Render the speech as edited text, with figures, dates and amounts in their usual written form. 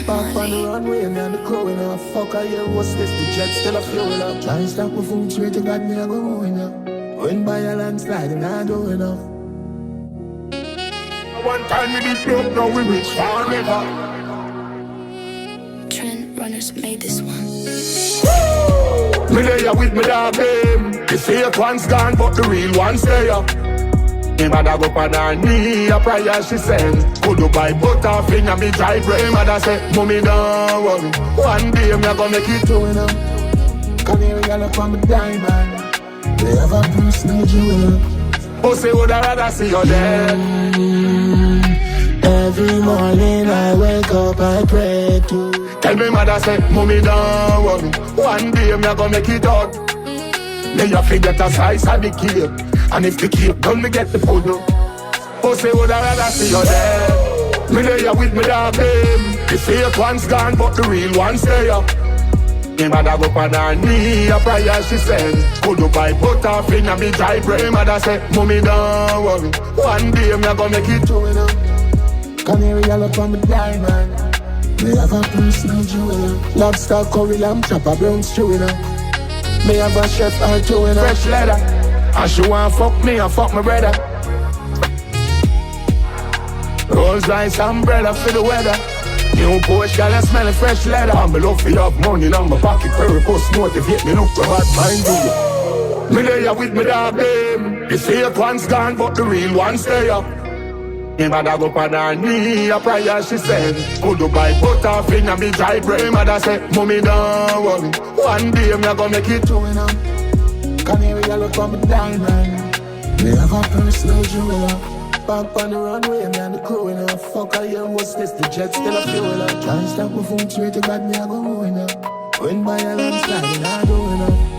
Back on the runway, me and the crew in a fuck I hear what's this, the jet still a fuel up. Try and stop my food, swear to God me I go going up. Win by a landslide and I do enough. One time we did broke, now we reach far river. Trend runners made this one. Me there with me dog game. The fake one's gone but the real one's there. Me mother go on her knee, a prayer she send. Could you buy butter, finger me dry brain. Mother say, mommy don't worry, one day me a go make it to enough. Canary all up on me diamond. They have a personal jeweler. Oh say would I rather see you dead. Every morning I wake up I pray to. Tell me mother say, mommy don't worry, one day me a go make it out. Me a forget a slice of the cake. And if the cake done, me get the puddle. Oh, say would I rather see you there. Me there with me dog game. The fake one's gone, but the real one's there. Me mother go on her knee, a prayer she send. Could you buy butter, finger me dry brain. Mother say, mommy don't worry, one day me a go make it to enough. Canary all up on me diamond. Me have a personal jeweler. Lobster, curry, lamb, chopper, brown stew enough. Me have a chef or two enough. Fresh leather. And she want fuck me and fuck my brother. Rolls Royce umbrella for the weather. New Porsche, girl, I smell of fresh leather. And me love for you have money in my pocket. Very post motivate me, look for bad mind, do you? Me there with me dog game. The fake one's gone, but the real one's there. Me mother go on her knee, a prayer she said. Could you buy butter, finger me dry brain. Mother say, mommy don't worry, one day me a go make it to enough. Canary all up on me diamond. Me have a personal jeweler. Back on the runway, me and the crew in a fuck I hear what's this, the jet still a fuel up. Try and stop my phone, swear to God me I go going up. Win by a landslide and I do enough.